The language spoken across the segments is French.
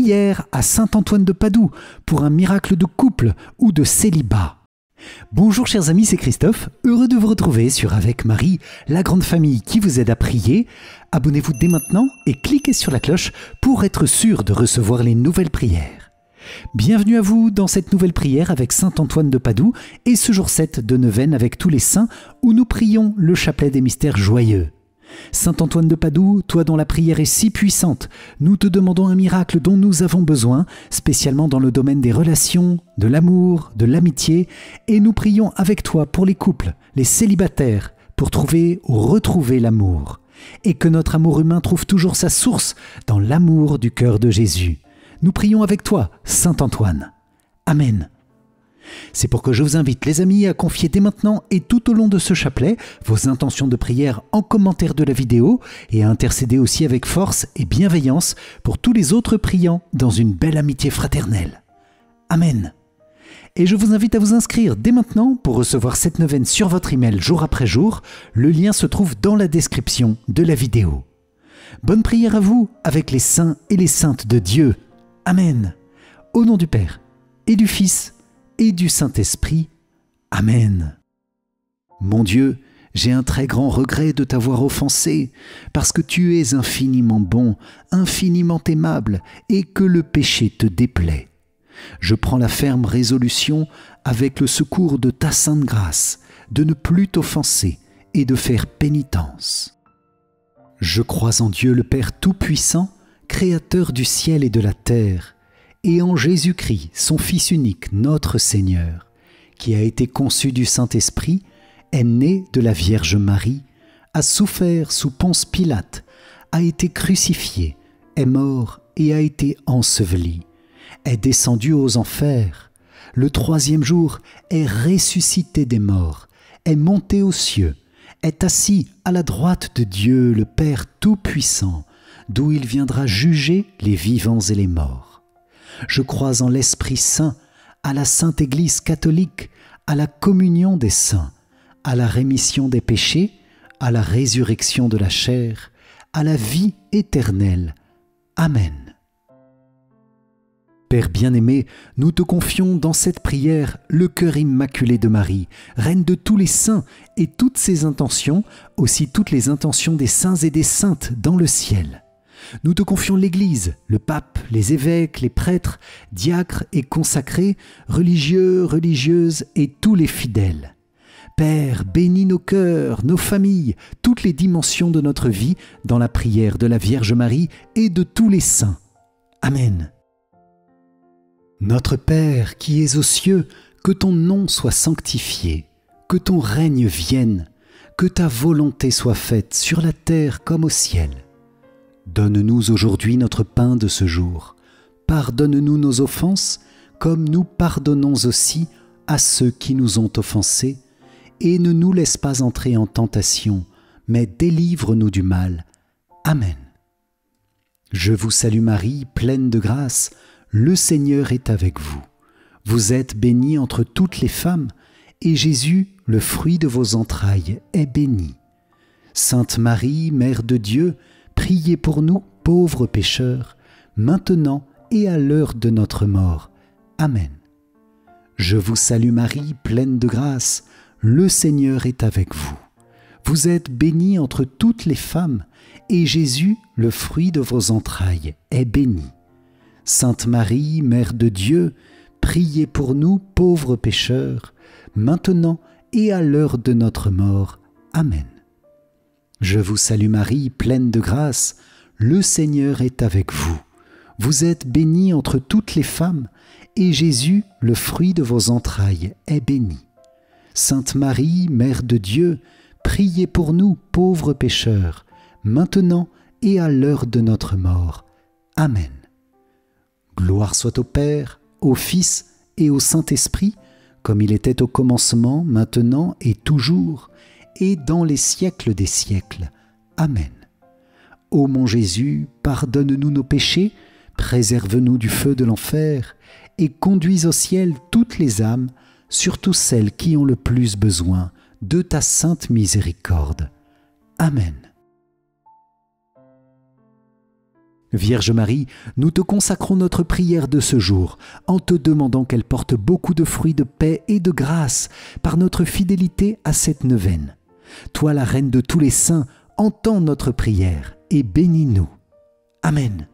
prière à saint Antoine de Padoue pour un miracle de couple ou de célibat. Bonjour chers amis, c'est Christophe, heureux de vous retrouver sur Avec Marie, la grande famille qui vous aide à prier. Abonnez-vous dès maintenant et cliquez sur la cloche pour être sûr de recevoir les nouvelles prières. Bienvenue à vous dans cette nouvelle prière avec saint Antoine de Padoue et ce jour 7 de neuvaine avec tous les saints où nous prions le chapelet des mystères joyeux. Saint Antoine de Padoue, toi dont la prière est si puissante, nous te demandons un miracle dont nous avons besoin, spécialement dans le domaine des relations, de l'amour, de l'amitié, et nous prions avec toi pour les couples, les célibataires, pour trouver ou retrouver l'amour, et que notre amour humain trouve toujours sa source dans l'amour du cœur de Jésus. Nous prions avec toi, Saint Antoine. Amen. C'est pourquoi je vous invite, les amis, à confier dès maintenant et tout au long de ce chapelet vos intentions de prière en commentaire de la vidéo et à intercéder aussi avec force et bienveillance pour tous les autres priants dans une belle amitié fraternelle. Amen. Et je vous invite à vous inscrire dès maintenant pour recevoir cette neuvaine sur votre email jour après jour. Le lien se trouve dans la description de la vidéo. Bonne prière à vous avec les saints et les saintes de Dieu. Amen. Au nom du Père et du Fils et du Saint-Esprit. Amen. Mon Dieu, j'ai un très grand regret de t'avoir offensé, parce que tu es infiniment bon, infiniment aimable, et que le péché te déplaît. Je prends la ferme résolution, avec le secours de ta sainte grâce, de ne plus t'offenser et de faire pénitence. Je crois en Dieu le Père Tout-Puissant, Créateur du ciel et de la terre, et en Jésus-Christ, son Fils unique, notre Seigneur, qui a été conçu du Saint-Esprit, est né de la Vierge Marie, a souffert sous Ponce Pilate, a été crucifié, est mort et a été enseveli, est descendu aux enfers, le troisième jour est ressuscité des morts, est monté aux cieux, est assis à la droite de Dieu le Père Tout-Puissant, d'où il viendra juger les vivants et les morts. Je crois en l'Esprit Saint, à la Sainte Église catholique, à la communion des saints, à la rémission des péchés, à la résurrection de la chair, à la vie éternelle. Amen. Père bien-aimé, nous te confions dans cette prière le cœur immaculé de Marie, reine de tous les saints, et toutes ses intentions, aussi toutes les intentions des saints et des saintes dans le ciel. Nous te confions l'Église, le pape, les évêques, les prêtres, diacres et consacrés, religieux, religieuses et tous les fidèles. Père, bénis nos cœurs, nos familles, toutes les dimensions de notre vie dans la prière de la Vierge Marie et de tous les saints. Amen. Notre Père qui es aux cieux, que ton nom soit sanctifié, que ton règne vienne, que ta volonté soit faite sur la terre comme au ciel. Donne-nous aujourd'hui notre pain de ce jour. Pardonne-nous nos offenses, comme nous pardonnons aussi à ceux qui nous ont offensés. Et ne nous laisse pas entrer en tentation, mais délivre-nous du mal. Amen. Je vous salue Marie, pleine de grâce, le Seigneur est avec vous. Vous êtes bénie entre toutes les femmes, et Jésus, le fruit de vos entrailles, est béni. Sainte Marie, Mère de Dieu, priez pour nous, pauvres pécheurs, maintenant et à l'heure de notre mort. Amen. Je vous salue Marie, pleine de grâce, le Seigneur est avec vous. Vous êtes bénie entre toutes les femmes, et Jésus, le fruit de vos entrailles, est béni. Sainte Marie, Mère de Dieu, priez pour nous, pauvres pécheurs, maintenant et à l'heure de notre mort. Amen. Je vous salue Marie, pleine de grâce, le Seigneur est avec vous. Vous êtes bénie entre toutes les femmes, et Jésus, le fruit de vos entrailles, est béni. Sainte Marie, Mère de Dieu, priez pour nous, pauvres pécheurs, maintenant et à l'heure de notre mort. Amen. Gloire soit au Père, au Fils et au Saint-Esprit, comme il était au commencement, maintenant et toujours, et dans les siècles des siècles. Amen. Ô mon Jésus, pardonne-nous nos péchés, préserve-nous du feu de l'enfer, et conduis au ciel toutes les âmes, surtout celles qui ont le plus besoin de ta sainte miséricorde. Amen. Vierge Marie, nous te consacrons notre prière de ce jour, en te demandant qu'elle porte beaucoup de fruits de paix et de grâce par notre fidélité à cette neuvaine. Toi, la Reine de tous les saints, entends notre prière et bénis-nous. Amen.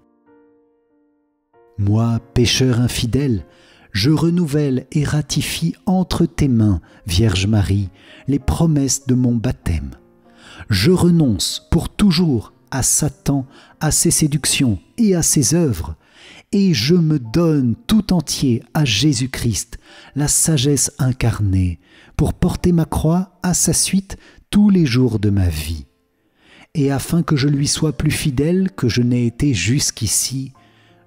Moi, pécheur infidèle, je renouvelle et ratifie entre tes mains, Vierge Marie, les promesses de mon baptême. Je renonce pour toujours à Satan, à ses séductions et à ses œuvres, et je me donne tout entier à Jésus-Christ, la sagesse incarnée, pour porter ma croix à sa suite tous les jours de ma vie. Et afin que je lui sois plus fidèle que je n'ai été jusqu'ici,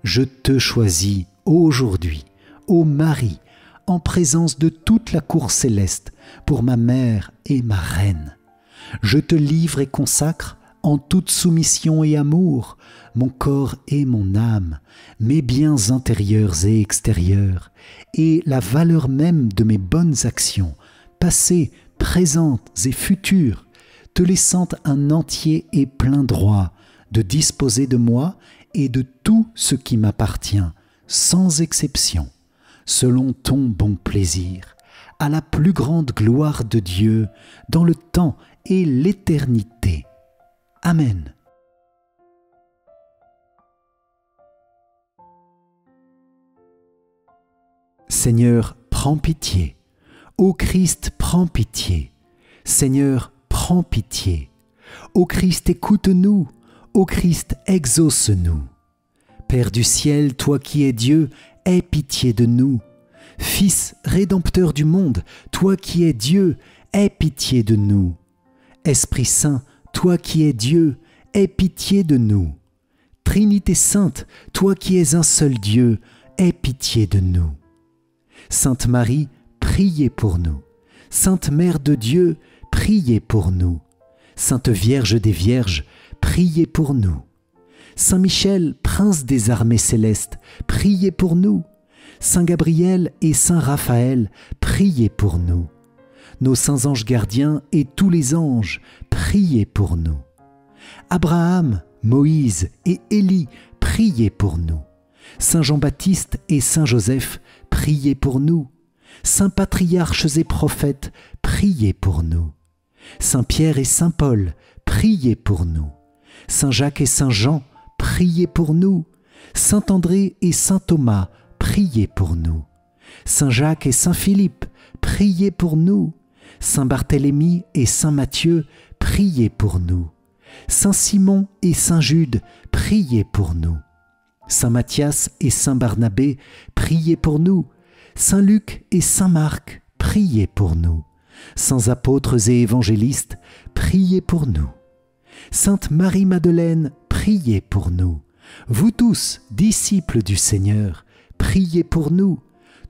je te choisis aujourd'hui, ô Marie, en présence de toute la cour céleste, pour ma mère et ma reine. Je te livre et consacre, en toute soumission et amour, mon corps et mon âme, mes biens intérieurs et extérieurs, et la valeur même de mes bonnes actions, passées, présentes et futures, te laissant un entier et plein droit de disposer de moi et de tout ce qui m'appartient, sans exception, selon ton bon plaisir, à la plus grande gloire de Dieu, dans le temps et l'éternité. Amen. Seigneur, prends pitié. Ô Christ, prends pitié. Seigneur, prends pitié. Ô Christ, écoute-nous. Ô Christ, exauce-nous. Père du ciel, toi qui es Dieu, aie pitié de nous. Fils rédempteur du monde, toi qui es Dieu, aie pitié de nous. Esprit Saint, toi qui es Dieu, aie pitié de nous. Trinité sainte, toi qui es un seul Dieu, aie pitié de nous. Sainte Marie, priez pour nous. Sainte Mère de Dieu, priez pour nous. Sainte Vierge des Vierges, priez pour nous. Saint Michel, prince des armées célestes, priez pour nous. Saint Gabriel et Saint Raphaël, priez pour nous. Nos saints anges gardiens et tous les anges, priez pour nous. Abraham, Moïse et Élie, priez pour nous. Saint Jean-Baptiste et Saint Joseph, priez pour nous. Saints patriarches et prophètes, priez pour nous. Saint Pierre et Saint Paul, priez pour nous. Saint Jacques et Saint Jean, priez pour nous. Saint André et Saint Thomas, priez pour nous. Saint Jacques et Saint Philippe, priez pour nous. Saint Barthélemy et Saint Matthieu, priez pour nous. Saint Simon et Saint Jude, priez pour nous. Saint Matthias et Saint Barnabé, priez pour nous. Saint Luc et Saint Marc, priez pour nous. Saints apôtres et évangélistes, priez pour nous. Sainte Marie-Madeleine, priez pour nous. Vous tous, disciples du Seigneur, priez pour nous.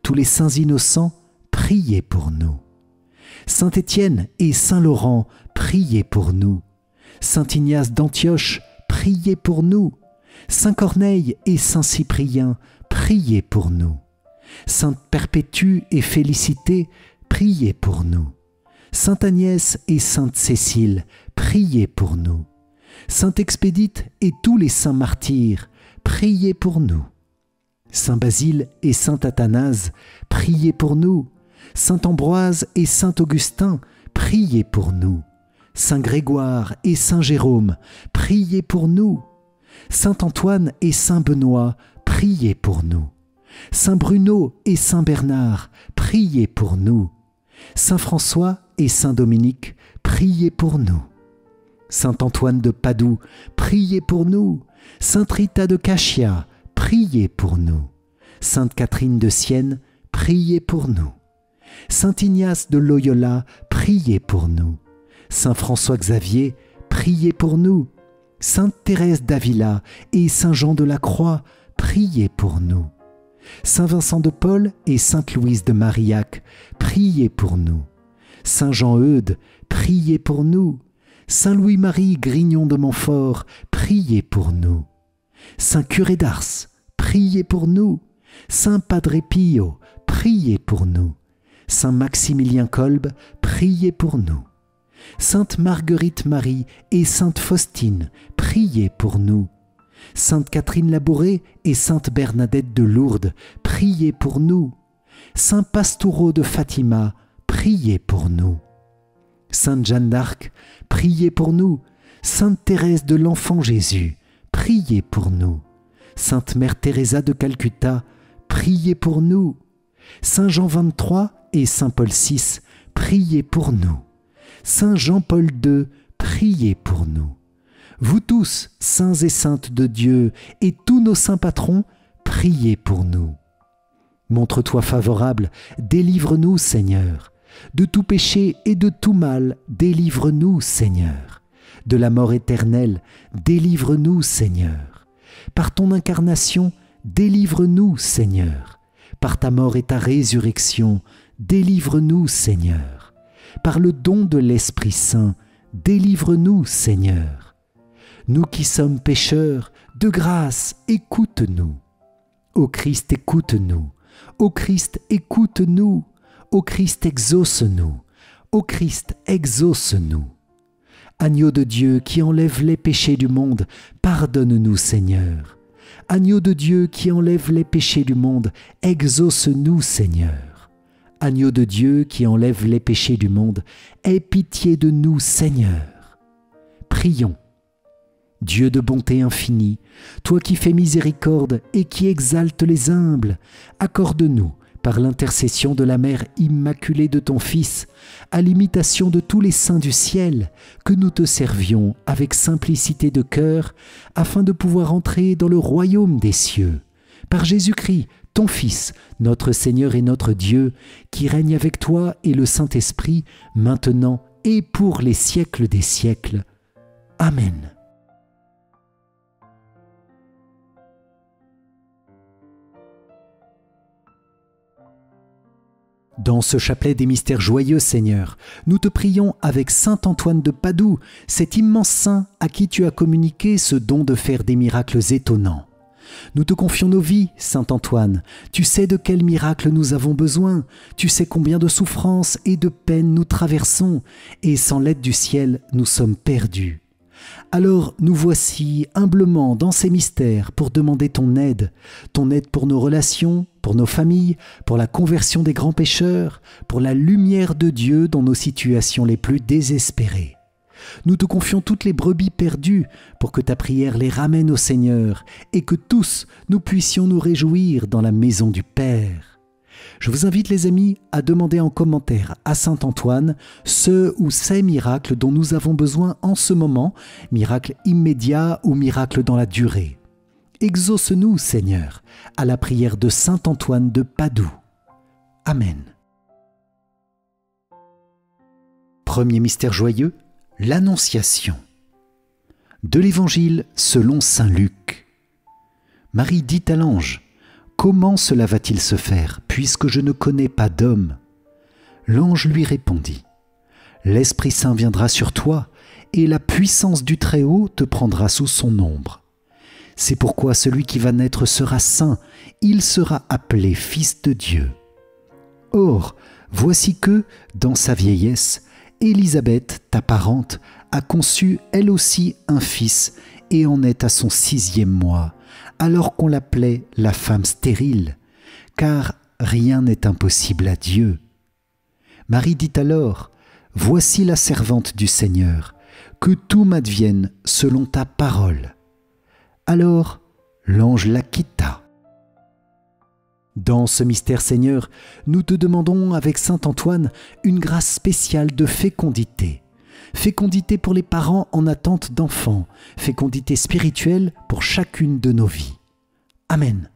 Tous les saints innocents, priez pour nous. Saint Étienne et Saint Laurent, priez pour nous. Saint Ignace d'Antioche, priez pour nous. Saint Corneille et Saint Cyprien, priez pour nous. Sainte Perpétue et Félicité, priez pour nous. Sainte Agnès et Sainte Cécile, priez pour nous. Sainte Expédite et tous les saints martyrs, priez pour nous. Saint Basile et Saint Athanase, priez pour nous. Saint Ambroise et Saint Augustin, priez pour nous. Saint Grégoire et Saint Jérôme, priez pour nous. Saint Antoine et Saint Benoît, priez pour nous. Saint Bruno et Saint Bernard, priez pour nous. Saint François et Saint Dominique, priez pour nous. Saint Antoine de Padoue, priez pour nous. Sainte Rita de Cachia, priez pour nous. Sainte Catherine de Sienne, priez pour nous. Saint Ignace de Loyola, priez pour nous. Saint François Xavier, priez pour nous. Sainte Thérèse d'Avila et Saint Jean de la Croix, priez pour nous. Saint Vincent de Paul et Sainte Louise de Marillac, priez pour nous. Saint Jean-Eudes, priez pour nous. Saint Louis-Marie Grignon de Montfort, priez pour nous. Saint Curé d'Ars, priez pour nous. Saint Padre Pio, priez pour nous. Saint Maximilien Kolb, priez pour nous. Sainte Marguerite Marie et Sainte Faustine, priez pour nous. Sainte Catherine Labouré et Sainte Bernadette de Lourdes, priez pour nous. Saint Pastoureau de Fatima, priez pour nous. Sainte Jeanne d'Arc, priez pour nous. Sainte Thérèse de l'Enfant Jésus, priez pour nous. Sainte Mère Teresa de Calcutta, priez pour nous. Saint Jean XXIII et Saint Paul VI, priez pour nous. Saint Jean-Paul II, priez pour nous. Vous tous, saints et saintes de Dieu, et tous nos saints patrons, priez pour nous. Montre-toi favorable, délivre-nous, Seigneur. De tout péché et de tout mal, délivre-nous, Seigneur. De la mort éternelle, délivre-nous, Seigneur. Par ton incarnation, délivre-nous, Seigneur. Par ta mort et ta résurrection, délivre-nous, Seigneur. Par le don de l'Esprit Saint, délivre-nous, Seigneur. Nous qui sommes pécheurs, de grâce, écoute-nous. Ô Christ, écoute-nous. Ô Christ, écoute-nous. Ô Christ, exauce-nous. Ô Christ, exauce-nous. Agneau de Dieu qui enlève les péchés du monde, pardonne-nous, Seigneur. Agneau de Dieu qui enlève les péchés du monde, exauce-nous, Seigneur. Agneau de Dieu qui enlève les péchés du monde, aie pitié de nous, Seigneur. Prions. Dieu de bonté infinie, toi qui fais miséricorde et qui exaltes les humbles, accorde-nous, par l'intercession de la Mère immaculée de ton Fils, à l'imitation de tous les saints du ciel, que nous te servions avec simplicité de cœur, afin de pouvoir entrer dans le royaume des cieux. Par Jésus-Christ, ton Fils, notre Seigneur et notre Dieu, qui règne avec toi et le Saint-Esprit, maintenant et pour les siècles des siècles. Amen. Dans ce chapelet des mystères joyeux, Seigneur, nous te prions avec saint Antoine de Padoue, cet immense saint à qui tu as communiqué ce don de faire des miracles étonnants. Nous te confions nos vies, saint Antoine. Tu sais de quels miracles nous avons besoin. Tu sais combien de souffrances et de peines nous traversons, et sans l'aide du ciel, nous sommes perdus. Alors nous voici humblement dans ces mystères pour demander ton aide pour nos relations, pour nos familles, pour la conversion des grands pécheurs, pour la lumière de Dieu dans nos situations les plus désespérées. Nous te confions toutes les brebis perdues pour que ta prière les ramène au Seigneur et que tous nous puissions nous réjouir dans la maison du Père. Je vous invite les amis à demander en commentaire à saint Antoine ce ou ces miracles dont nous avons besoin en ce moment, miracles immédiats ou miracles dans la durée. Exauce-nous, Seigneur, à la prière de saint Antoine de Padoue. Amen. Premier mystère joyeux, l'Annonciation. De l'Évangile selon saint Luc. Marie dit à l'ange: « Comment cela va-t-il se faire, puisque je ne connais pas d'homme ?» L'ange lui répondit: « L'Esprit Saint viendra sur toi, et la puissance du Très-Haut te prendra sous son ombre. C'est pourquoi celui qui va naître sera saint, il sera appelé Fils de Dieu. Or, voici que, dans sa vieillesse, Élisabeth, ta parente, a conçu elle aussi un fils, et en est à son 6e mois, alors qu'on l'appelait la femme stérile, car rien n'est impossible à Dieu. Marie dit alors: « Voici la servante du Seigneur, que tout m'advienne selon ta parole. » Alors l'ange la quitta. Dans ce mystère, Seigneur, nous te demandons avec saint Antoine une grâce spéciale de fécondité. Fécondité pour les parents en attente d'enfants, fécondité spirituelle pour chacune de nos vies. Amen.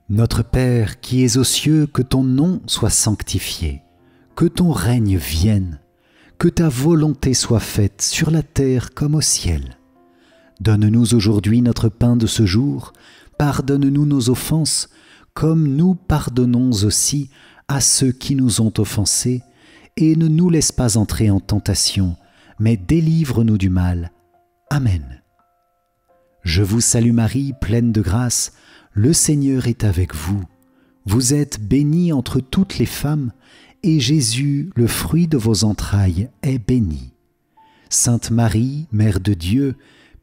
Notre Père qui es aux cieux, que ton nom soit sanctifié, que ton règne vienne, que ta volonté soit faite sur la terre comme au ciel. Donne-nous aujourd'hui notre pain de ce jour, pardonne-nous nos offenses, comme nous pardonnons aussi à ceux qui nous ont offensés, et ne nous laisse pas entrer en tentation, mais délivre-nous du mal. Amen. Je vous salue Marie, pleine de grâce, le Seigneur est avec vous. Vous êtes bénie entre toutes les femmes, et Jésus, le fruit de vos entrailles, est béni. Sainte Marie, Mère de Dieu,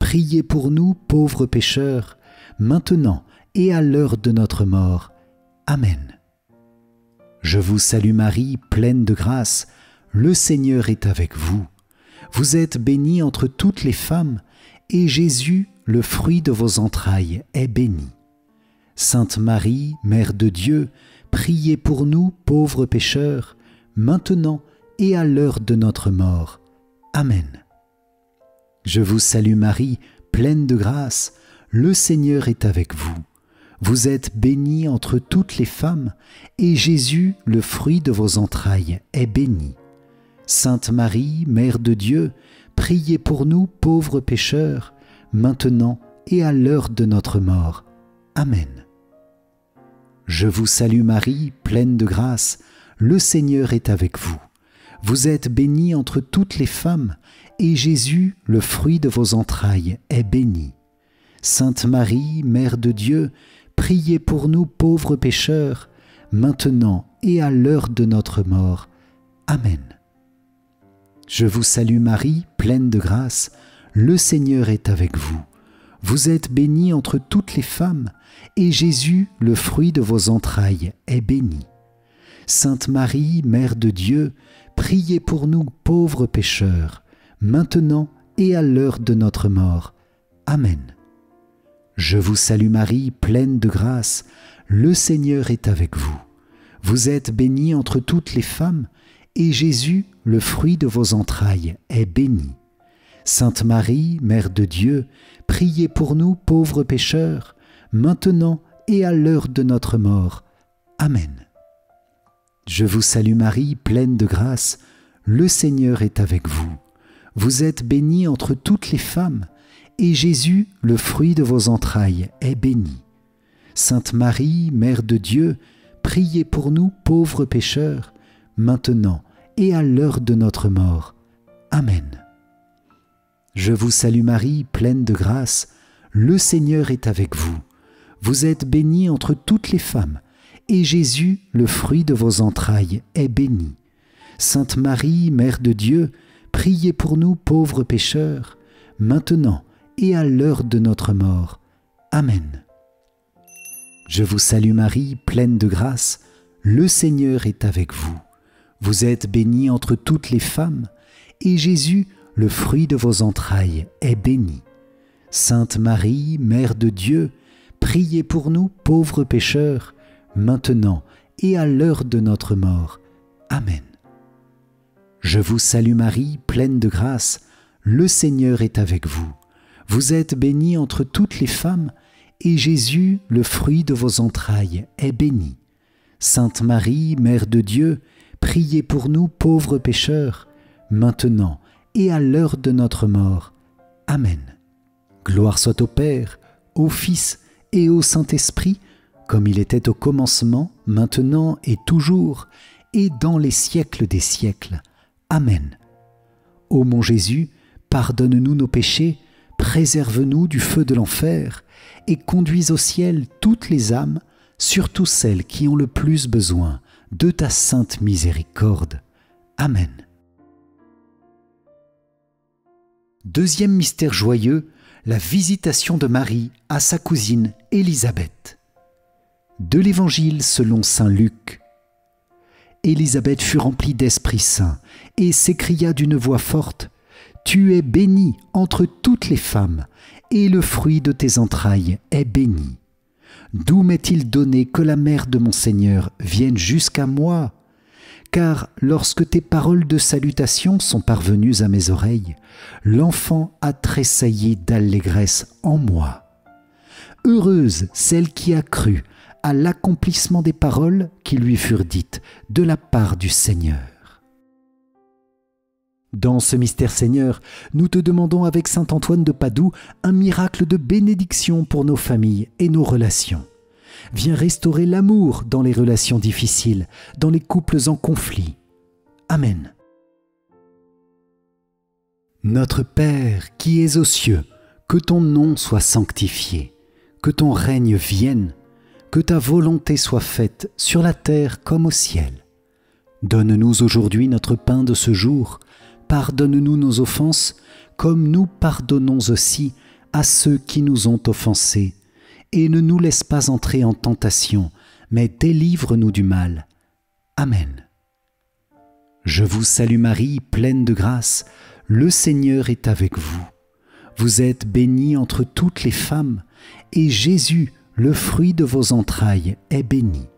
priez pour nous pauvres pécheurs, maintenant et à l'heure de notre mort. Amen. Je vous salue Marie, pleine de grâce, le Seigneur est avec vous. Vous êtes bénie entre toutes les femmes, et Jésus, le fruit de vos entrailles, est béni. Sainte Marie, Mère de Dieu, priez pour nous pauvres pécheurs, maintenant et à l'heure de notre mort. Amen. Je vous salue Marie, pleine de grâce, le Seigneur est avec vous. Vous êtes bénie entre toutes les femmes, et Jésus, le fruit de vos entrailles, est béni. Sainte Marie, Mère de Dieu, priez pour nous pauvres pécheurs, maintenant et à l'heure de notre mort. Amen. Je vous salue Marie, pleine de grâce, le Seigneur est avec vous. Vous êtes bénie entre toutes les femmes, et Jésus, le fruit de vos entrailles, est béni. Sainte Marie, Mère de Dieu, priez pour nous pauvres pécheurs, maintenant et à l'heure de notre mort. Amen. Je vous salue Marie, pleine de grâce, le Seigneur est avec vous. Vous êtes bénie entre toutes les femmes, et Jésus, le fruit de vos entrailles, est béni. Sainte Marie, Mère de Dieu, priez pour nous pauvres pécheurs, maintenant et à l'heure de notre mort. Amen. Je vous salue Marie, pleine de grâce, le Seigneur est avec vous. Vous êtes bénie entre toutes les femmes, et Jésus, le fruit de vos entrailles, est béni. Sainte Marie, Mère de Dieu, priez pour nous pauvres pécheurs, maintenant et à l'heure de notre mort. Amen. Je vous salue Marie, pleine de grâce, le Seigneur est avec vous. Vous êtes bénie entre toutes les femmes, et Jésus, le fruit de vos entrailles, est béni. Sainte Marie, Mère de Dieu, priez pour nous pauvres pécheurs, maintenant et à l'heure de notre mort. Amen. Je vous salue Marie, pleine de grâce, le Seigneur est avec vous. Vous êtes bénie entre toutes les femmes, et Jésus, le fruit de vos entrailles, est béni. Sainte Marie, Mère de Dieu, priez pour nous pauvres pécheurs, maintenant et à l'heure de notre mort. Amen. Je vous salue Marie, pleine de grâce, le Seigneur est avec vous. Vous êtes bénie entre toutes les femmes, et Jésus, le fruit de vos entrailles, est béni. Sainte Marie, Mère de Dieu, priez pour nous pauvres pécheurs, maintenant et à l'heure de notre mort. Amen. Je vous salue Marie, pleine de grâce, le Seigneur est avec vous. Vous êtes bénie entre toutes les femmes, et Jésus, le fruit de vos entrailles, est béni. Sainte Marie, Mère de Dieu, priez pour nous pauvres pécheurs, maintenant et à l'heure de notre mort. Amen. Gloire soit au Père, au Fils et au Saint-Esprit, comme il était au commencement, maintenant et toujours, et dans les siècles des siècles. Amen. Ô mon Jésus, pardonne-nous nos péchés, préserve-nous du feu de l'enfer, et conduis au ciel toutes les âmes, surtout celles qui ont le plus besoin de ta sainte miséricorde. Amen. Deuxième mystère joyeux, la visitation de Marie à sa cousine Élisabeth. De l'Évangile selon saint Luc. Élisabeth fut remplie d'Esprit Saint et s'écria d'une voix forte : « Tu es bénie entre toutes les femmes, et le fruit de tes entrailles est béni. D'où m'est-il donné que la mère de mon Seigneur vienne jusqu'à moi ? Car lorsque tes paroles de salutation sont parvenues à mes oreilles, l'enfant a tressailli d'allégresse en moi. Heureuse celle qui a cru à l'accomplissement des paroles qui lui furent dites de la part du Seigneur. » Dans ce mystère Seigneur, nous te demandons avec saint Antoine de Padoue un miracle de bénédiction pour nos familles et nos relations. Viens restaurer l'amour dans les relations difficiles, dans les couples en conflit. Amen. Notre Père qui es aux cieux, que ton nom soit sanctifié, que ton règne vienne, que ta volonté soit faite sur la terre comme au ciel. Donne-nous aujourd'hui notre pain de ce jour. Pardonne-nous nos offenses, comme nous pardonnons aussi à ceux qui nous ont offensés, et ne nous laisse pas entrer en tentation, mais délivre-nous du mal. Amen. Je vous salue Marie, pleine de grâce, le Seigneur est avec vous. Vous êtes bénie entre toutes les femmes, et Jésus, le fruit de vos entrailles, est béni.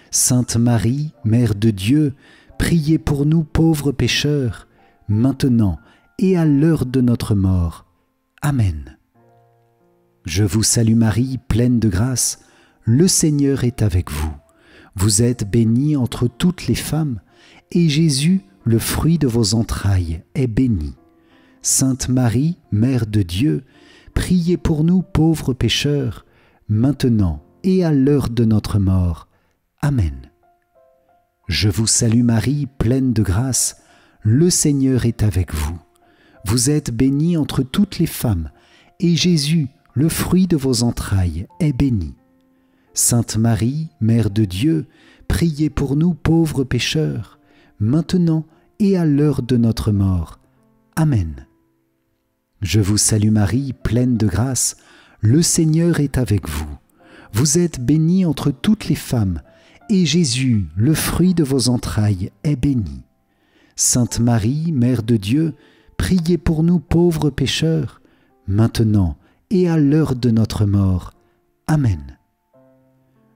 Sainte Marie, Mère de Dieu, priez pour nous pauvres pécheurs, maintenant et à l'heure de notre mort. Amen. Je vous salue Marie, pleine de grâce, le Seigneur est avec vous. Vous êtes bénie entre toutes les femmes, et Jésus, le fruit de vos entrailles, est béni. Sainte Marie, Mère de Dieu, priez pour nous pauvres pécheurs, maintenant et à l'heure de notre mort. Amen. Je vous salue Marie, pleine de grâce, le Seigneur est avec vous. Vous êtes bénie entre toutes les femmes, et Jésus, le fruit de vos entrailles, est béni. Sainte Marie, Mère de Dieu, priez pour nous pauvres pécheurs, maintenant et à l'heure de notre mort. Amen. Je vous salue Marie, pleine de grâce, le Seigneur est avec vous. Vous êtes bénie entre toutes les femmes, et Jésus, le fruit de vos entrailles, est béni. Sainte Marie, Mère de Dieu, priez pour nous pauvres pécheurs, maintenant et à l'heure de notre mort. Amen.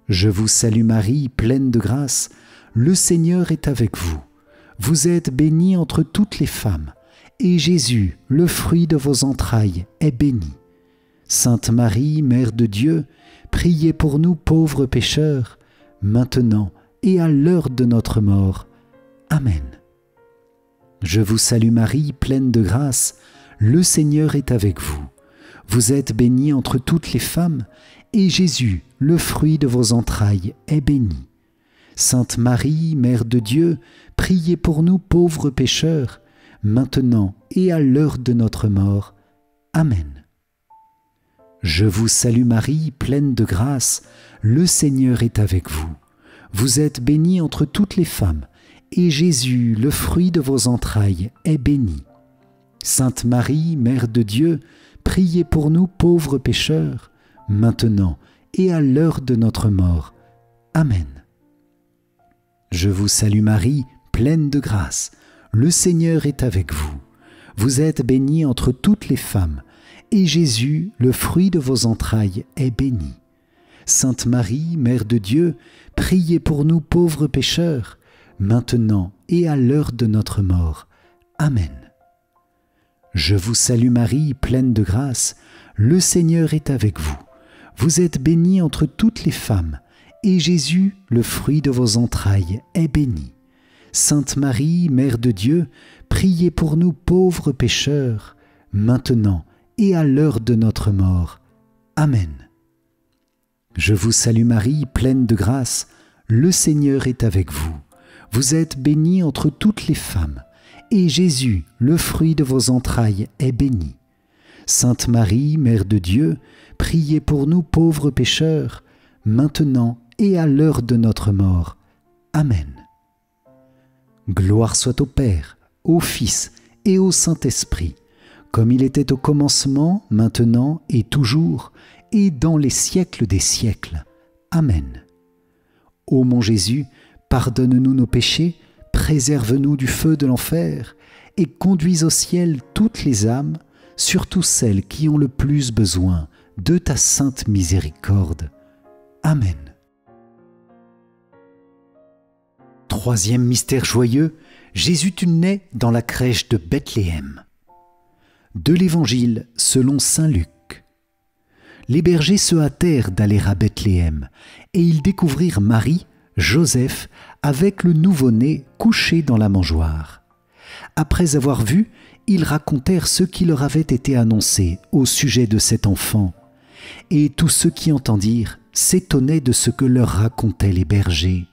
Je vous salue Marie, pleine de grâce, le Seigneur est avec vous. Vous êtes bénie entre toutes les femmes, et Jésus, le fruit de vos entrailles, est béni. Sainte Marie, Mère de Dieu, priez pour nous pauvres pécheurs, maintenant et à l'heure de notre mort. Amen. Je vous salue Marie, pleine de grâce, le Seigneur est avec vous. Vous êtes bénie entre toutes les femmes, et Jésus, le fruit de vos entrailles, est béni. Sainte Marie, Mère de Dieu, priez pour nous pauvres pécheurs, maintenant et à l'heure de notre mort. Amen. Je vous salue Marie, pleine de grâce, le Seigneur est avec vous. Vous êtes bénie entre toutes les femmes, et Jésus, le fruit de vos entrailles, est béni. Sainte Marie, Mère de Dieu, priez pour nous pauvres pécheurs, maintenant et à l'heure de notre mort. Amen. Je vous salue Marie, pleine de grâce, le Seigneur est avec vous. Vous êtes bénie entre toutes les femmes, et Jésus, le fruit de vos entrailles, est béni. Sainte Marie, Mère de Dieu, priez pour nous pauvres pécheurs, maintenant et à l'heure de notre mort. Amen. Je vous salue Marie, pleine de grâce, le Seigneur est avec vous. Vous êtes bénie entre toutes les femmes, et Jésus, le fruit de vos entrailles, est béni. Sainte Marie, Mère de Dieu, priez pour nous pauvres pécheurs, maintenant et à l'heure de notre mort. Amen. Je vous salue Marie, pleine de grâce, le Seigneur est avec vous. Vous êtes bénie entre toutes les femmes, et Jésus, le fruit de vos entrailles, est béni. Sainte Marie, Mère de Dieu, priez pour nous pauvres pécheurs, maintenant et à l'heure de notre mort. Amen. Gloire soit au Père, au Fils et au Saint-Esprit, comme il était au commencement, maintenant et toujours, et dans les siècles des siècles. Amen. Ô mon Jésus, pardonne-nous nos péchés, préserve-nous du feu de l'enfer, et conduis au ciel toutes les âmes, surtout celles qui ont le plus besoin de ta sainte miséricorde. Amen. Troisième mystère joyeux, Jésus naît dans la crèche de Bethléem. De l'Évangile selon saint Luc. Les bergers se hâtèrent d'aller à Bethléem, et ils découvrirent Marie, Joseph, avec le nouveau-né couché dans la mangeoire. Après avoir vu, ils racontèrent ce qui leur avait été annoncé au sujet de cet enfant. Et tous ceux qui entendirent s'étonnaient de ce que leur racontaient les bergers.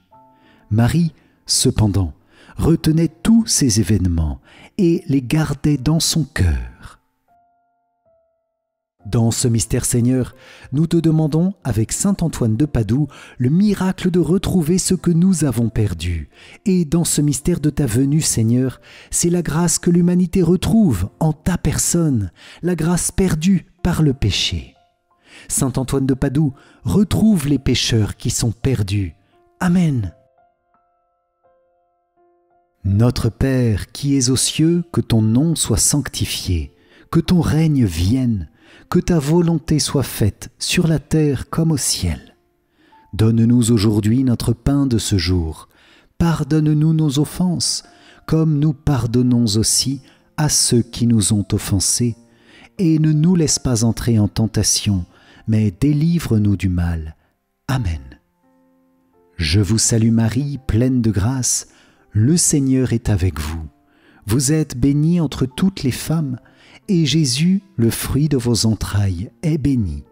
Marie, cependant, retenait tous ces événements et les gardait dans son cœur. Dans ce mystère Seigneur, nous te demandons, avec saint Antoine de Padoue, le miracle de retrouver ce que nous avons perdu. Et dans ce mystère de ta venue, Seigneur, c'est la grâce que l'humanité retrouve en ta personne, la grâce perdue par le péché. Saint Antoine de Padoue, retrouve les pécheurs qui sont perdus. Amen. Notre Père qui es aux cieux, que ton nom soit sanctifié, que ton règne vienne, que ta volonté soit faite sur la terre comme au ciel. Donne-nous aujourd'hui notre pain de ce jour. Pardonne-nous nos offenses, comme nous pardonnons aussi à ceux qui nous ont offensés. Et ne nous laisse pas entrer en tentation, mais délivre-nous du mal. Amen. Je vous salue Marie, pleine de grâce, le Seigneur est avec vous. Vous êtes bénie entre toutes les femmes, et Jésus, le fruit de vos entrailles, est béni.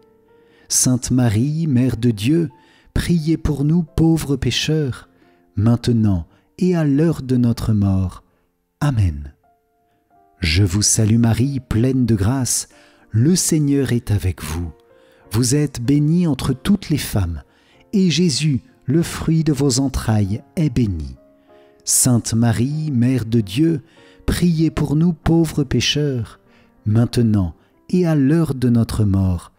Sainte Marie, Mère de Dieu, priez pour nous pauvres pécheurs, maintenant et à l'heure de notre mort. Amen. Je vous salue Marie, pleine de grâce, le Seigneur est avec vous. Vous êtes bénie entre toutes les femmes, et Jésus, le fruit de vos entrailles, est béni. Sainte Marie, Mère de Dieu, priez pour nous pauvres pécheurs, maintenant et à l'heure de notre mort.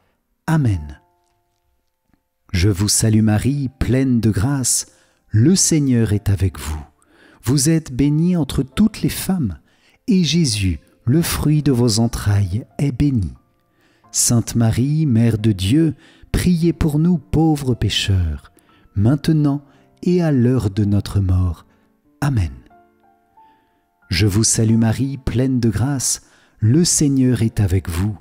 Amen. Je vous salue Marie, pleine de grâce, le Seigneur est avec vous. Vous êtes bénie entre toutes les femmes, et Jésus, le fruit de vos entrailles, est béni. Sainte Marie, Mère de Dieu, priez pour nous pauvres pécheurs, maintenant et à l'heure de notre mort. Amen. Je vous salue Marie, pleine de grâce, le Seigneur est avec vous.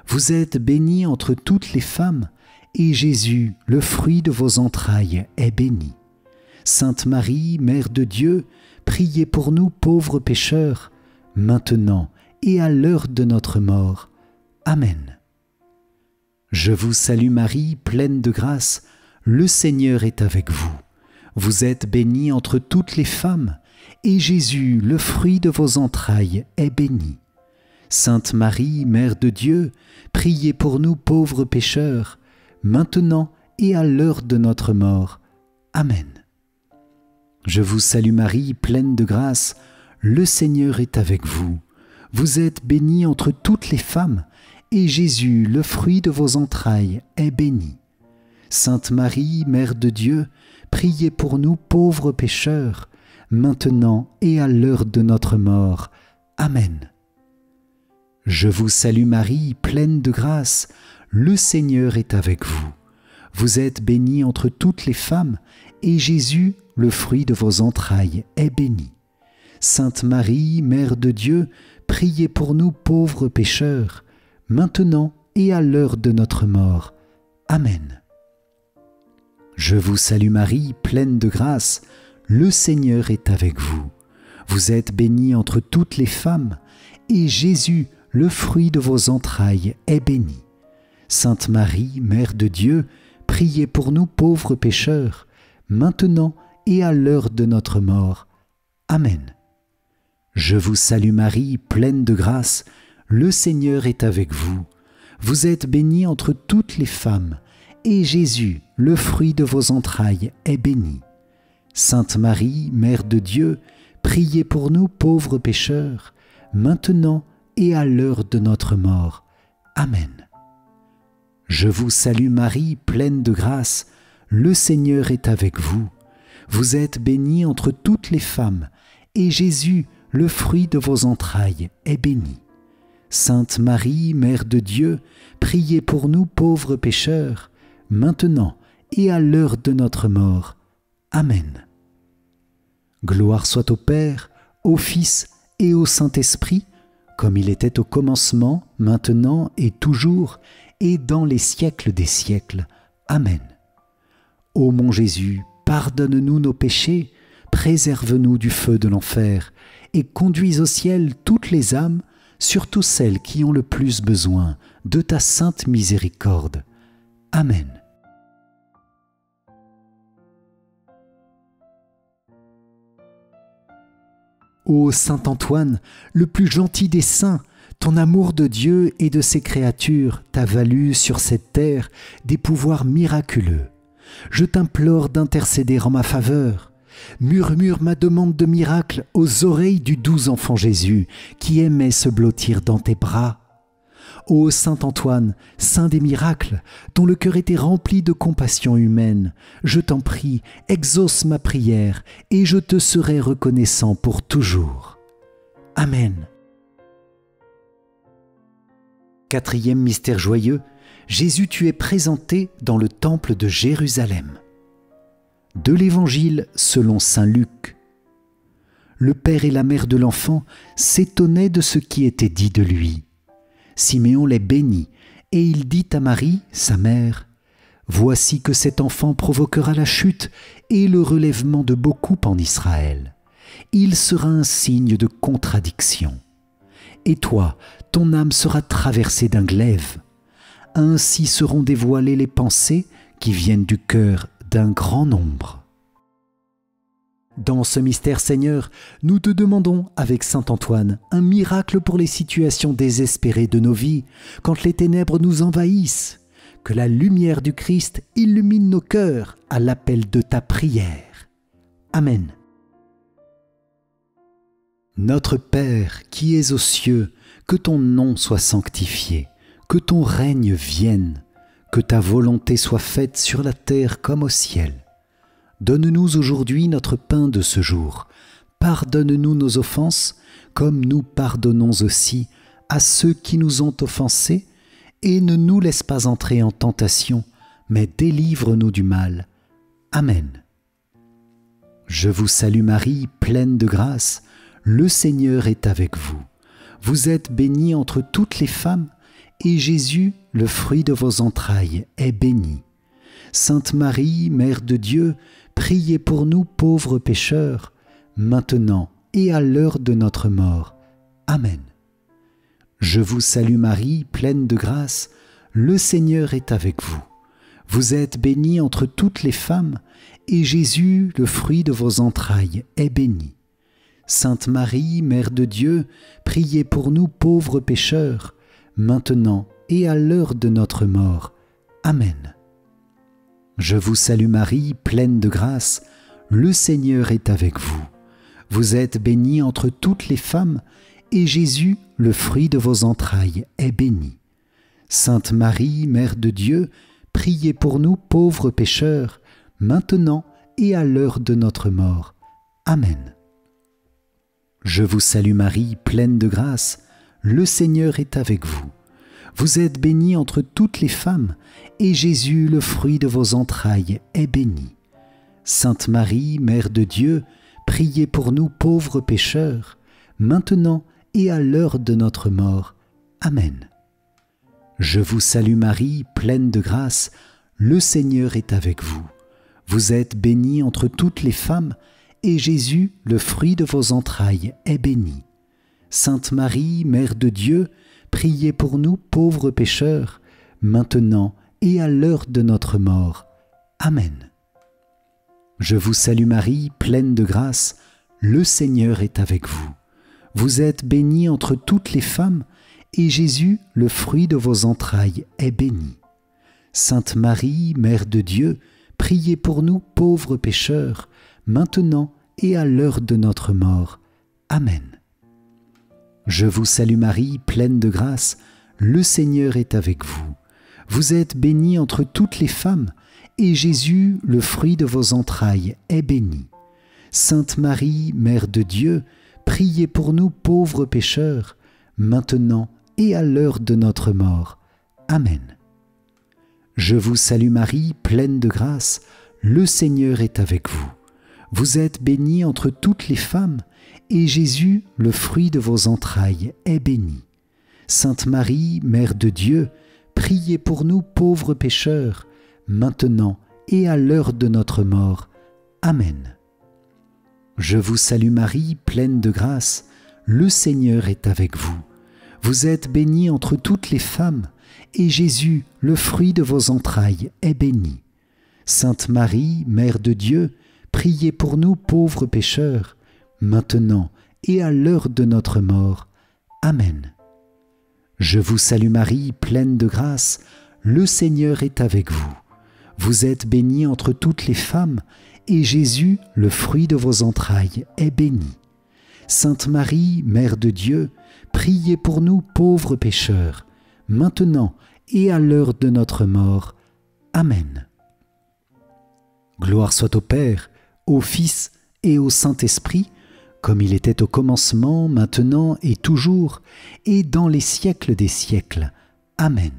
Vous êtes bénie entre toutes les femmes, et Jésus, le fruit de vos entrailles, est béni. Sainte Marie, Mère de Dieu, priez pour nous pauvres pécheurs, maintenant et à l'heure de notre mort. Amen. Je vous salue Marie, pleine de grâce, le Seigneur est avec vous. Vous êtes bénie entre toutes les femmes, et Jésus, le fruit de vos entrailles, est béni. Sainte Marie, Mère de Dieu, priez pour nous pauvres pécheurs, maintenant et à l'heure de notre mort. Amen. Je vous salue Marie, pleine de grâce, le Seigneur est avec vous. Vous êtes bénie entre toutes les femmes, et Jésus, le fruit de vos entrailles, est béni. Sainte Marie, Mère de Dieu, priez pour nous pauvres pécheurs, maintenant et à l'heure de notre mort. Amen. Je vous salue Marie, pleine de grâce, le Seigneur est avec vous. Vous êtes bénie entre toutes les femmes, et Jésus, le fruit de vos entrailles, est béni. Sainte Marie, Mère de Dieu, priez pour nous pauvres pécheurs, maintenant et à l'heure de notre mort. Amen. Je vous salue Marie, pleine de grâce, le Seigneur est avec vous. Vous êtes bénie entre toutes les femmes, et Jésus, le fruit de vos entrailles, est béni. Sainte Marie, Mère de Dieu, priez pour nous pauvres pécheurs, maintenant et à l'heure de notre mort. Amen. Je vous salue Marie, pleine de grâce, le Seigneur est avec vous. Vous êtes bénie entre toutes les femmes, et Jésus, le fruit de vos entrailles, est béni. Sainte Marie, Mère de Dieu, priez pour nous pauvres pécheurs, maintenant et à l'heure de notre mort. Amen. Je vous salue Marie, pleine de grâce, le Seigneur est avec vous. Vous êtes bénie entre toutes les femmes, et Jésus, le fruit de vos entrailles, est béni. Sainte Marie, Mère de Dieu, priez pour nous pauvres pécheurs, maintenant et à l'heure de notre mort. Amen. Gloire soit au Père, au Fils et au Saint-Esprit, comme il était au commencement, maintenant et toujours, et dans les siècles des siècles. Amen. Ô mon Jésus, pardonne-nous nos péchés, préserve-nous du feu de l'enfer, et conduis au ciel toutes les âmes, surtout celles qui ont le plus besoin de ta sainte miséricorde. Amen. Ô Saint Antoine, le plus gentil des saints, ton amour de Dieu et de ses créatures t'a valu sur cette terre des pouvoirs miraculeux. Je t'implore d'intercéder en ma faveur. Murmure ma demande de miracle aux oreilles du doux enfant Jésus qui aimait se blottir dans tes bras. Ô Saint Antoine, saint des miracles, dont le cœur était rempli de compassion humaine, je t'en prie, exauce ma prière, et je te serai reconnaissant pour toujours. Amen. Quatrième mystère joyeux, Jésus tu es présenté dans le temple de Jérusalem. De l'Évangile selon saint Luc. Le père et la mère de l'enfant s'étonnaient de ce qui était dit de lui. Siméon les bénit, et il dit à Marie, sa mère, « Voici que cet enfant provoquera la chute et le relèvement de beaucoup en Israël. Il sera un signe de contradiction. Et toi, ton âme sera traversée d'un glaive. Ainsi seront dévoilées les pensées qui viennent du cœur d'un grand nombre. » Dans ce mystère, Seigneur, nous te demandons, avec saint Antoine, un miracle pour les situations désespérées de nos vies, quand les ténèbres nous envahissent. Que la lumière du Christ illumine nos cœurs à l'appel de ta prière. Amen. Notre Père qui es aux cieux, que ton nom soit sanctifié, que ton règne vienne, que ta volonté soit faite sur la terre comme au ciel. Donne-nous aujourd'hui notre pain de ce jour. Pardonne-nous nos offenses, comme nous pardonnons aussi à ceux qui nous ont offensés, et ne nous laisse pas entrer en tentation, mais délivre-nous du mal. Amen. Je vous salue Marie, pleine de grâce, le Seigneur est avec vous. Vous êtes bénie entre toutes les femmes, et Jésus, le fruit de vos entrailles, est béni. Sainte Marie, Mère de Dieu, priez pour nous pauvres pécheurs, maintenant et à l'heure de notre mort. Amen. Je vous salue Marie, pleine de grâce, le Seigneur est avec vous. Vous êtes bénie entre toutes les femmes, et Jésus, le fruit de vos entrailles, est béni. Sainte Marie, Mère de Dieu, priez pour nous pauvres pécheurs, maintenant et à l'heure de notre mort. Amen. Je vous salue Marie, pleine de grâce, le Seigneur est avec vous. Vous êtes bénie entre toutes les femmes, et Jésus, le fruit de vos entrailles, est béni. Sainte Marie, Mère de Dieu, priez pour nous pauvres pécheurs, maintenant et à l'heure de notre mort. Amen. Je vous salue Marie, pleine de grâce, le Seigneur est avec vous. Vous êtes bénie entre toutes les femmes, et Jésus, le fruit de vos entrailles, est béni. Sainte Marie, Mère de Dieu, priez pour nous pauvres pécheurs, maintenant et à l'heure de notre mort. Amen. Je vous salue Marie, pleine de grâce, le Seigneur est avec vous. Vous êtes bénie entre toutes les femmes, et Jésus, le fruit de vos entrailles, est béni. Sainte Marie, Mère de Dieu, priez pour nous pauvres pécheurs, maintenant et à l'heure de notre mort. Amen. Je vous salue Marie, pleine de grâce, le Seigneur est avec vous. Vous êtes bénie entre toutes les femmes, et Jésus, le fruit de vos entrailles, est béni. Sainte Marie, Mère de Dieu, priez pour nous pauvres pécheurs, maintenant et à l'heure de notre mort. Amen. Je vous salue Marie, pleine de grâce, le Seigneur est avec vous. Vous êtes bénie entre toutes les femmes, et Jésus, le fruit de vos entrailles, est béni. Sainte Marie, Mère de Dieu, priez pour nous pauvres pécheurs, maintenant et à l'heure de notre mort. Amen. Je vous salue Marie, pleine de grâce, le Seigneur est avec vous. Vous êtes bénie entre toutes les femmes, et Jésus, le fruit de vos entrailles, est béni. Sainte Marie, Mère de Dieu, priez pour nous pauvres pécheurs, maintenant et à l'heure de notre mort. Amen. Je vous salue Marie, pleine de grâce, le Seigneur est avec vous. Vous êtes bénie entre toutes les femmes, et Jésus, le fruit de vos entrailles, est béni. Sainte Marie, Mère de Dieu, priez pour nous pauvres pécheurs, maintenant et à l'heure de notre mort. Amen. Je vous salue Marie, pleine de grâce, le Seigneur est avec vous. Vous êtes bénie entre toutes les femmes, et Jésus, le fruit de vos entrailles, est béni. Sainte Marie, Mère de Dieu, priez pour nous pauvres pécheurs, maintenant et à l'heure de notre mort. Amen. Gloire soit au Père, au Fils et au Saint-Esprit, comme il était au commencement, maintenant et toujours, et dans les siècles des siècles. Amen.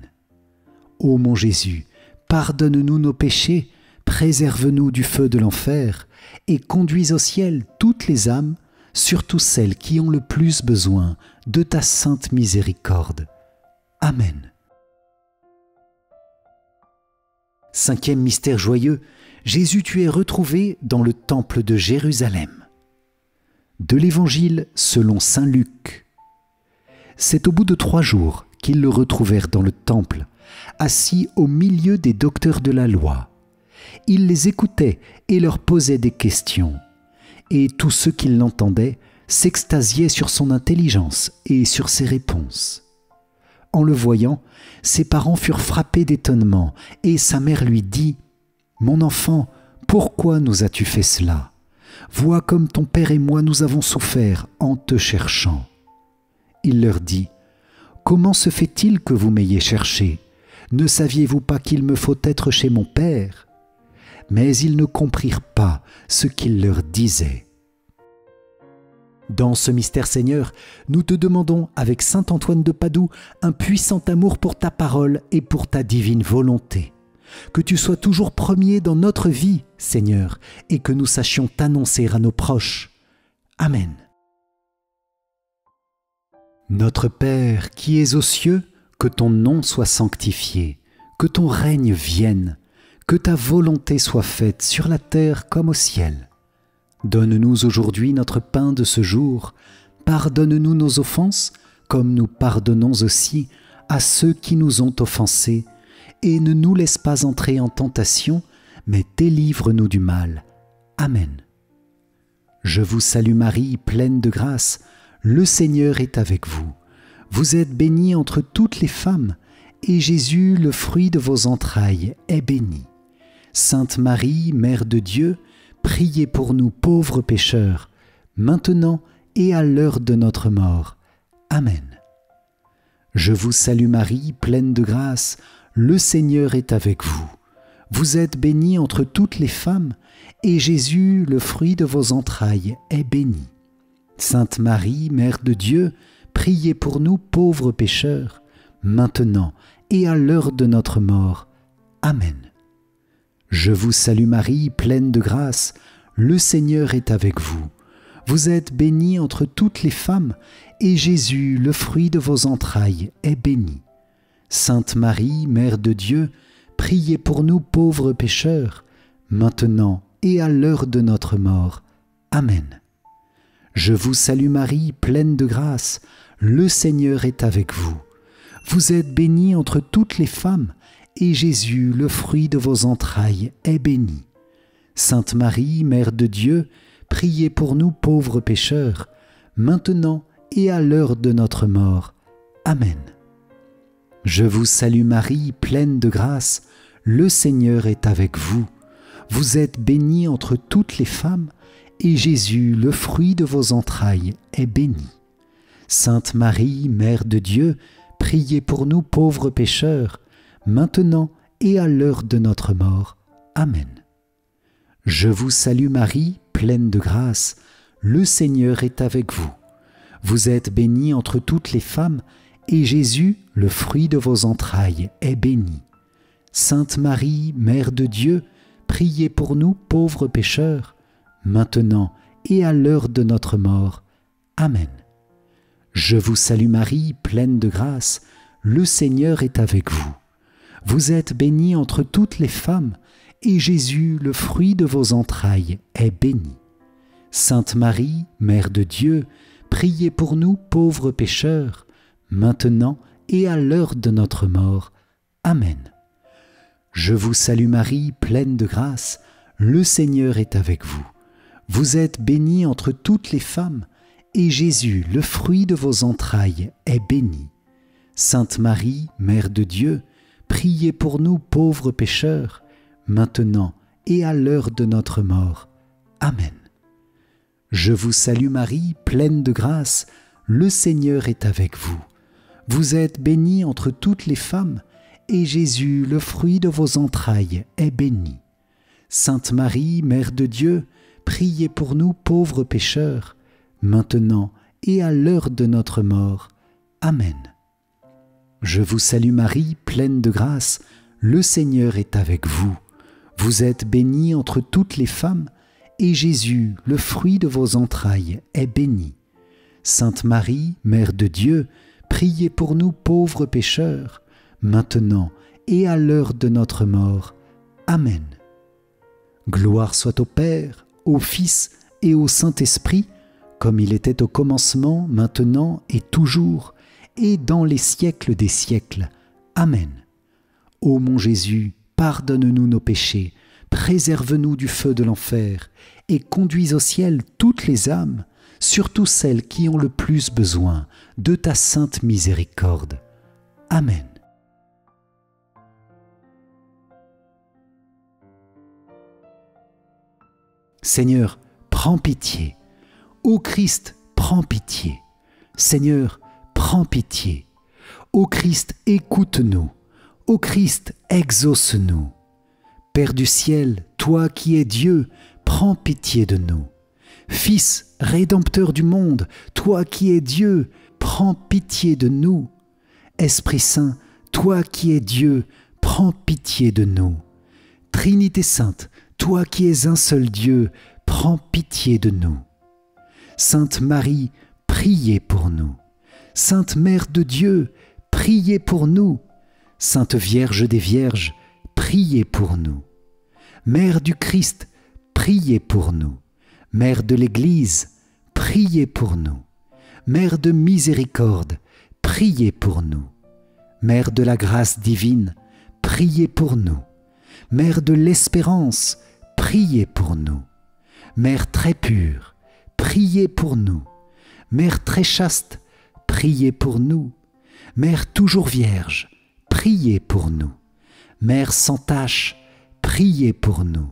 Ô mon Jésus, pardonne-nous nos péchés, préserve-nous du feu de l'enfer, et conduis au ciel toutes les âmes, surtout celles qui ont le plus besoin de ta sainte miséricorde. Amen. Cinquième mystère joyeux, Jésus, tu es retrouvé dans le temple de Jérusalem. De l'Évangile selon saint Luc. C'est au bout de 3 jours qu'ils le retrouvèrent dans le temple, assis au milieu des docteurs de la loi. Il les écoutait et leur posait des questions. Et tous ceux qui l'entendaient s'extasiaient sur son intelligence et sur ses réponses. En le voyant, ses parents furent frappés d'étonnement, et sa mère lui dit : « Mon enfant, pourquoi nous as-tu fait cela ? Vois comme ton père et moi nous avons souffert en te cherchant. » Il leur dit : « Comment se fait-il que vous m'ayez cherché ? Ne saviez-vous pas qu'il me faut être chez mon père ? » Mais ils ne comprirent pas ce qu'il leur disait. Dans ce mystère, Seigneur, nous te demandons avec saint Antoine de Padoue un puissant amour pour ta parole et pour ta divine volonté. Que tu sois toujours premier dans notre vie, Seigneur, et que nous sachions t'annoncer à nos proches. Amen. Notre Père qui es aux cieux, que ton nom soit sanctifié, que ton règne vienne, que ta volonté soit faite sur la terre comme au ciel. Donne-nous aujourd'hui notre pain de ce jour. Pardonne-nous nos offenses, comme nous pardonnons aussi à ceux qui nous ont offensés. Et ne nous laisse pas entrer en tentation, mais délivre-nous du mal. Amen. Je vous salue Marie, pleine de grâce, le Seigneur est avec vous. Vous êtes bénie entre toutes les femmes, et Jésus, le fruit de vos entrailles, est béni. Sainte Marie, Mère de Dieu, priez pour nous pauvres pécheurs, maintenant et à l'heure de notre mort. Amen. Je vous salue Marie, pleine de grâce, le Seigneur est avec vous. Vous êtes bénie entre toutes les femmes, et Jésus, le fruit de vos entrailles, est béni. Sainte Marie, Mère de Dieu, priez pour nous pauvres pécheurs, maintenant et à l'heure de notre mort. Amen. Je vous salue Marie, pleine de grâce, le Seigneur est avec vous. Vous êtes bénie entre toutes les femmes, et Jésus, le fruit de vos entrailles, est béni. Sainte Marie, Mère de Dieu, priez pour nous pauvres pécheurs, maintenant et à l'heure de notre mort. Amen. Je vous salue Marie, pleine de grâce, le Seigneur est avec vous. Vous êtes bénie entre toutes les femmes, et Jésus, le fruit de vos entrailles, est béni. Sainte Marie, Mère de Dieu, priez pour nous pauvres pécheurs, maintenant et à l'heure de notre mort. Amen. Je vous salue Marie, pleine de grâce, le Seigneur est avec vous. Vous êtes bénie entre toutes les femmes, et Jésus, le fruit de vos entrailles, est béni. Sainte Marie, Mère de Dieu, priez pour nous pauvres pécheurs, maintenant et à l'heure de notre mort. Amen. Je vous salue Marie, pleine de grâce, le Seigneur est avec vous. Vous êtes bénie entre toutes les femmes, et Jésus, le fruit de vos entrailles, est béni. Sainte Marie, Mère de Dieu, priez pour nous pauvres pécheurs, maintenant et à l'heure de notre mort. Amen. Je vous salue Marie, pleine de grâce, le Seigneur est avec vous. Vous êtes bénie entre toutes les femmes, et Jésus, le fruit de vos entrailles, est béni. Sainte Marie, Mère de Dieu, priez pour nous pauvres pécheurs, maintenant et à l'heure de notre mort. Amen. Je vous salue Marie, pleine de grâce, le Seigneur est avec vous. Vous êtes bénie entre toutes les femmes, et Jésus, le fruit de vos entrailles, est béni. Sainte Marie, Mère de Dieu, priez pour nous pauvres pécheurs, maintenant et à l'heure de notre mort. Amen. Je vous salue Marie, pleine de grâce, le Seigneur est avec vous. Vous êtes bénie entre toutes les femmes, et Jésus, le fruit de vos entrailles, est béni. Sainte Marie, Mère de Dieu, priez pour nous pauvres pécheurs, maintenant et à l'heure de notre mort. Amen. Je vous salue Marie, pleine de grâce, le Seigneur est avec vous. Vous êtes bénie entre toutes les femmes, et Jésus, le fruit de vos entrailles, est béni. Sainte Marie, Mère de Dieu, priez pour nous pauvres pécheurs, maintenant et à l'heure de notre mort. Amen. Gloire soit au Père, au Fils et au Saint-Esprit, comme il était au commencement, maintenant et toujours, et dans les siècles des siècles. Amen. Ô mon Jésus, pardonne-nous nos péchés, préserve-nous du feu de l'enfer, et conduis au ciel toutes les âmes, surtout celles qui ont le plus besoin de ta sainte miséricorde. Amen. Seigneur, prends pitié. Ô Christ, prends pitié. Seigneur, prends pitié. Ô Christ, écoute-nous. Ô Christ, exauce-nous. Père du ciel, toi qui es Dieu, prends pitié de nous. Fils, Rédempteur du monde, toi qui es Dieu, prends pitié de nous. Esprit Saint, toi qui es Dieu, prends pitié de nous. Trinité Sainte, toi qui es un seul Dieu, prends pitié de nous. Sainte Marie, priez pour nous. Sainte Mère de Dieu, priez pour nous. Sainte Vierge des Vierges, priez pour nous. Mère du Christ, priez pour nous. Mère de l'Église, priez pour nous. Mère de miséricorde, priez pour nous. Mère de la grâce divine, priez pour nous. Mère de l'espérance, priez pour nous. Mère très pure, priez pour nous. Mère très chaste, priez pour nous. Mère toujours vierge, priez pour nous. Mère sans tache, priez pour nous.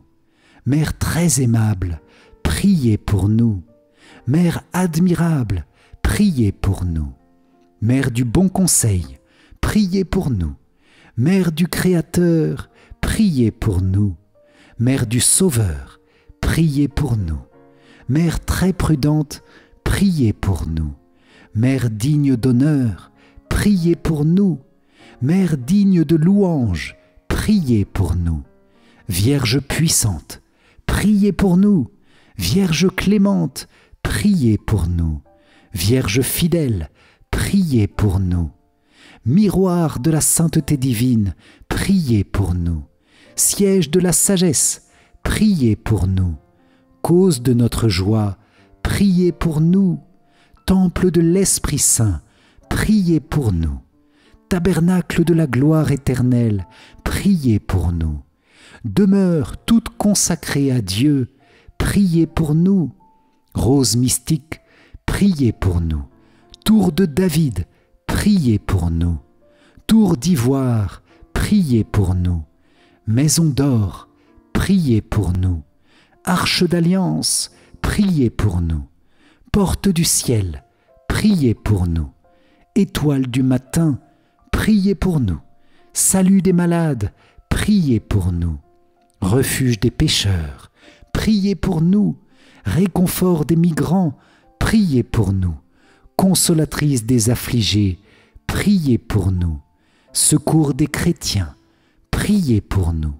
Mère très aimable, priez pour nous. Mère admirable, priez pour nous. Mère du bon conseil, priez pour nous. Mère du Créateur, priez pour nous. Mère du Sauveur, priez pour nous. Mère très prudente, priez pour nous. Mère digne d'honneur, priez pour nous. Mère digne de louange, priez pour nous. Vierge puissante, priez pour nous. Vierge clémente, priez pour nous. Vierge fidèle, priez pour nous. Miroir de la sainteté divine, priez pour nous. Siège de la sagesse, priez pour nous. Cause de notre joie, priez pour nous. Temple de l'Esprit Saint, priez pour nous. Tabernacle de la gloire éternelle, priez pour nous. Demeure toute consacrée à Dieu, priez pour nous. Rose mystique, priez pour nous. Tour de David, priez pour nous. Tour d'ivoire, priez pour nous. Maison d'or, priez pour nous. Arche d'alliance, priez pour nous. Porte du ciel, priez pour nous. Étoile du matin, priez pour nous. Salut des malades, priez pour nous. Refuge des pécheurs, priez pour nous. Réconfort des migrants, priez pour nous. Consolatrice des affligés, priez pour nous. Secours des chrétiens, priez pour nous.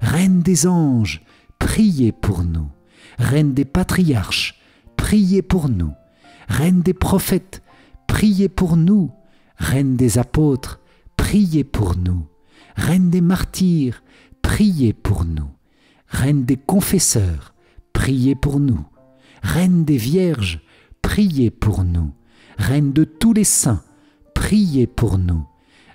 Reine des anges, priez pour nous. Reine des patriarches, priez pour nous. Reine des prophètes, priez pour nous. Reine des apôtres, priez pour nous. Reine des martyrs, priez pour nous. Reine des confesseurs, priez pour nous. Reine des vierges, priez pour nous. Reine de tous les saints, priez pour nous.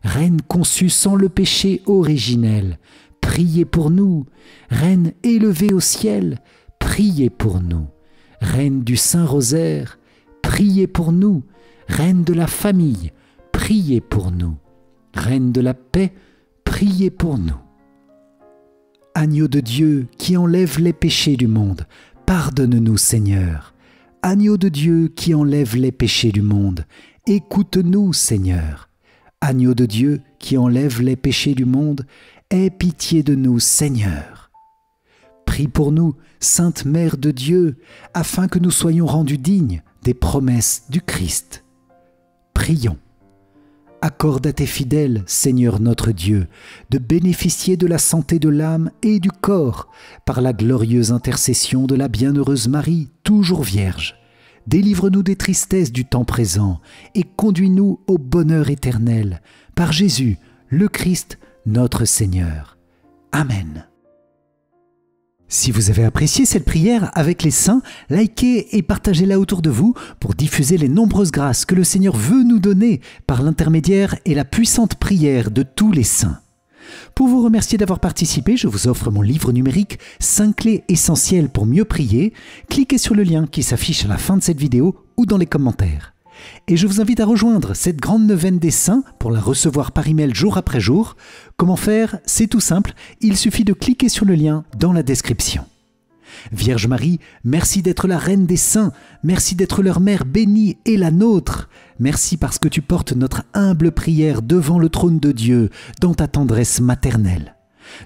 Reine conçue sans le péché originel, priez pour nous. Reine élevée au ciel, priez pour nous. Reine du Saint-Rosaire, priez pour nous. Reine de la famille, priez pour nous. Reine de la paix, priez pour nous. Agneau de Dieu qui enlève les péchés du monde, pardonne-nous Seigneur. Agneau de Dieu qui enlève les péchés du monde, écoute-nous Seigneur. Agneau de Dieu qui enlève les péchés du monde, aie pitié de nous, Seigneur. Prie pour nous, Sainte Mère de Dieu, afin que nous soyons rendus dignes des promesses du Christ. Prions. Accorde à tes fidèles, Seigneur notre Dieu, de bénéficier de la santé de l'âme et du corps par la glorieuse intercession de la bienheureuse Marie, toujours vierge. Délivre-nous des tristesses du temps présent et conduis-nous au bonheur éternel, par Jésus, le Christ, notre Seigneur. Amen. Si vous avez apprécié cette prière avec les saints, likez et partagez-la autour de vous pour diffuser les nombreuses grâces que le Seigneur veut nous donner par l'intermédiaire et la puissante prière de tous les saints. Pour vous remercier d'avoir participé, je vous offre mon livre numérique 5 clés essentielles pour mieux prier. Cliquez sur le lien qui s'affiche à la fin de cette vidéo ou dans les commentaires. Et je vous invite à rejoindre cette grande neuvaine des saints pour la recevoir par email jour après jour. Comment faire? C'est tout simple, il suffit de cliquer sur le lien dans la description. Vierge Marie, merci d'être la reine des saints, merci d'être leur mère bénie et la nôtre. Merci parce que tu portes notre humble prière devant le trône de Dieu dans ta tendresse maternelle.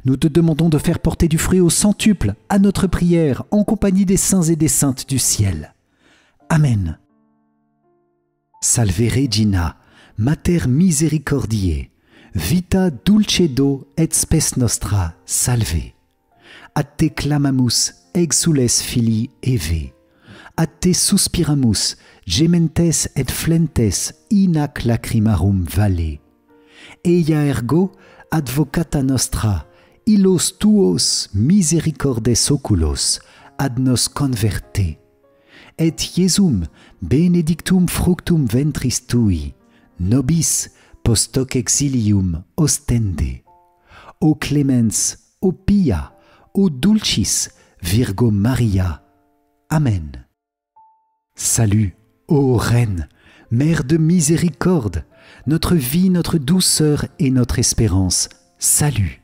Nous te demandons de faire porter du fruit au centuple à notre prière en compagnie des saints et des saintes du ciel. Amen. Salve Regina, Mater misericordiae, vita dulcedo et spes nostra, salve. A te clamamus, exules filii Eve. A te suspiramus, gementes et flentes in ac lacrimarum valle. Eia ergo, advocata nostra, illos tuos misericordes oculos, ad nos converte. Et Iesum benedictum fructum ventris tui, nobis post hoc exilium ostende. O clemens, o pia, o dulcis, Virgo Maria. Amen. Salut, ô Reine, Mère de miséricorde, notre vie, notre douceur et notre espérance. Salut.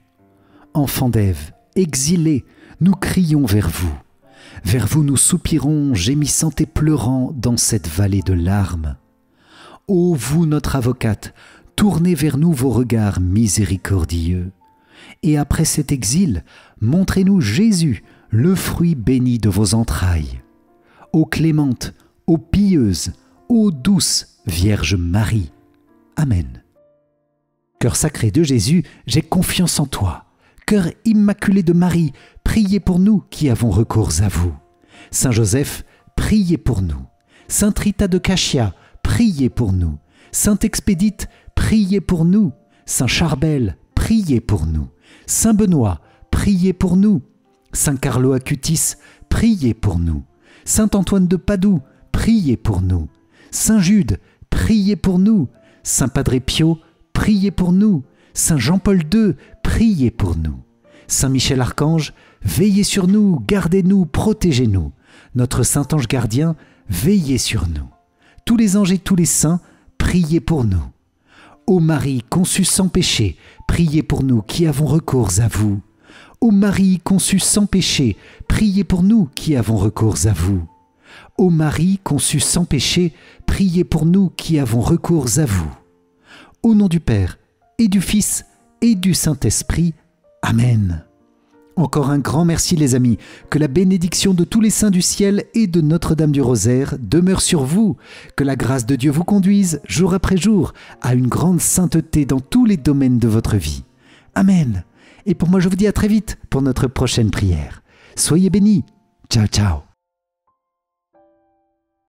Enfants d'Ève, exilés, nous crions vers vous. Vers vous nous soupirons, gémissant et pleurant dans cette vallée de larmes. Ô vous, notre avocate, tournez vers nous vos regards miséricordieux. Et après cet exil, montrez-nous Jésus, le fruit béni de vos entrailles. Ô clémente, ô pieuse, ô douce Vierge Marie. Amen. Cœur sacré de Jésus, j'ai confiance en toi. Cœur immaculé de Marie, priez pour nous qui avons recours à vous. Saint Joseph, priez pour nous. Sainte Rita de Cachia, priez pour nous. Sainte Expédite, priez pour nous. Saint Charbel, priez pour nous. Saint Benoît, priez pour nous. Saint Carlo Acutis, priez pour nous. Saint Antoine de Padoue, priez pour nous. Saint Jude, priez pour nous. Saint Padre Pio, priez pour nous. Saint Jean-Paul II, priez pour nous. Saint Michel Archange, veillez sur nous, gardez-nous, protégez-nous. Notre Saint Ange gardien, veillez sur nous. Tous les anges et tous les saints, priez pour nous. Ô Marie conçue sans péché, priez pour nous qui avons recours à vous. Ô Marie conçue sans péché, priez pour nous qui avons recours à vous. Ô Marie conçue sans péché, priez pour nous qui avons recours à vous. Au nom du Père, et du Fils, et du Saint-Esprit. Amen. Encore un grand merci les amis, que la bénédiction de tous les saints du ciel et de Notre-Dame du Rosaire demeure sur vous, que la grâce de Dieu vous conduise, jour après jour, à une grande sainteté dans tous les domaines de votre vie. Amen. Et pour moi je vous dis à très vite pour notre prochaine prière. Soyez bénis. Ciao ciao.